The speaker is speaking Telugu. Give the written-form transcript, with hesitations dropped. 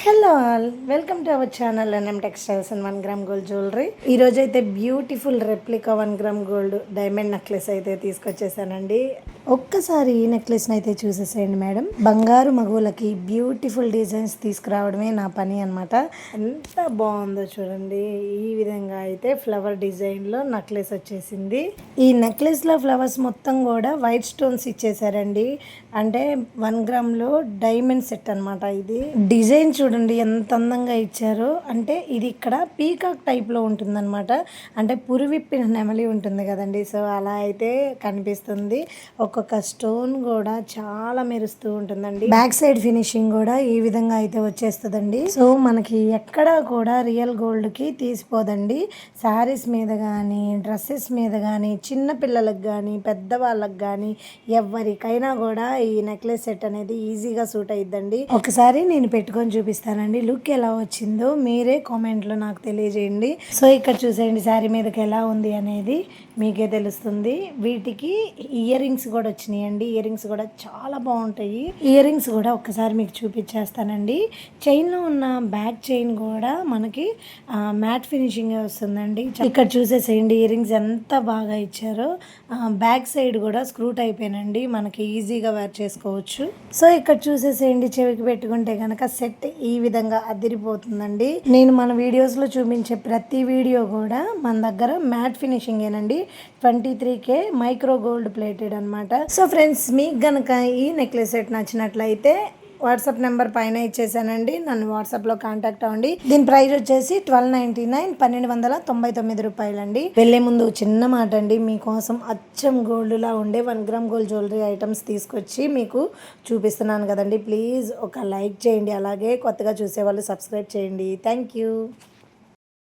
Hello all welcome to our channel NM textiles and 1 gram gold jewellery. ఈరోజు అయితే beautiful replica 1 gram gold diamond necklace అయితే తీసుకొచ్చేసానండి. ఒక్కసారి ఈ నెక్లెస్ని అయితే చూసేసేయండి మేడం. బంగారు మగువులకి బ్యూటిఫుల్ డిజైన్స్ తీసుకురావడమే నా పని అనమాట. ఎంత బాగుందో చూడండి. ఈ విధంగా అయితే ఫ్లవర్ డిజైన్లో నెక్లెస్ వచ్చేసింది. ఈ నెక్లెస్లో ఫ్లవర్స్ మొత్తం కూడా వైట్ స్టోన్స్ ఇచ్చేసారండి. అంటే 1 గ్రామ్లో డైమండ్ సెట్ అనమాట. ఇది డిజైన్ చూడండి ఎంత అందంగా ఇచ్చారో. అంటే ఇది ఇక్కడ పీకాక్ టైప్లో ఉంటుందన్నమాట. అంటే పురివిప్పిన నెమలి ఉంటుంది కదండి, సో అలా అయితే కనిపిస్తుంది. ఒక్కొక్క స్టోన్ కూడా చాలా మెరుస్తూ ఉంటుందండి. బ్యాక్ సైడ్ ఫినిషింగ్ కూడా ఈ విధంగా అయితే వచ్చేస్తుందండి. సో మనకి ఎక్కడ కూడా రియల్ గోల్డ్కి తీసిపోదండి. శారీస్ మీద కానీ డ్రెస్సెస్ మీద కానీ చిన్న పిల్లలకు కానీ పెద్దవాళ్ళకి కానీ ఎవరికైనా కూడా ఈ నెక్లెస్ సెట్ అనేది ఈజీగా సూట్ అయిద్దండి. ఒకసారి నేను పెట్టుకొని చూపిస్తానండి. లుక్ ఎలా వచ్చిందో మీరే కామెంట్లో నాకు తెలియజేయండి. సో ఇక్కడ చూసేయండి శారీ మీదకి ఎలా ఉంది అనేది మీకే తెలుస్తుంది. వీటికి ఇయర్ రింగ్స్ కూడా వచ్చినాయండి. ఇయర్ రింగ్స్ కూడా చాలా బాగుంటాయి. ఇయర్ రింగ్స్ కూడా ఒక్కసారి మీకు చూపించేస్తానండి. చైన్లో ఉన్న బ్యాక్ చైన్ కూడా మనకి మ్యాట్ ఫినిషింగ్ వస్తుందండి. ఇక్కడ చూసేసేయండి ఇయర్ రింగ్స్ ఎంత బాగా ఇచ్చారో. బ్యాక్ సైడ్ కూడా స్క్రూ టైప్ ఏనండి, మనకి ఈజీగా వేర్ చేసుకోవచ్చు. సో ఇక్కడ చూసేసేయండి చెవికి పెట్టుకుంటే కనుక సెట్ ఈ విధంగా అదిరిపోతుందండి. నేను మన వీడియోస్లో చూపించే ప్రతి వీడియో కూడా మన దగ్గర మ్యాట్ ఫినిషింగ్ ఏనండి. 23K మైక్రో గోల్డ్ ప్లేటెడ్ అనమాట. సో ఫ్రెండ్స్, మీకు గనక ఈ నెక్లెస్ సెట్ నచ్చినట్లయితే వాట్సాప్ నెంబర్ పైన ఇచ్చేసానండి. నన్ను వాట్సాప్లో కాంటాక్ట్ అవ్వండి. దీని ప్రైస్ వచ్చేసి 1299 1299 రూపాయలండి. వెళ్లే ముందు చిన్న మాట అండి, మీకోసం అచ్చం గోల్డ్లా ఉండే 1 గ్రామ్ గోల్డ్ జ్యువెలరీ ఐటమ్స్ తీసుకొచ్చి మీకు చూపిస్తున్నాను కదండి. ప్లీజ్ ఒక లైక్ చేయండి. అలాగే కొత్తగా చూసేవాళ్ళు సబ్స్క్రైబ్ చేయండి. Thank you.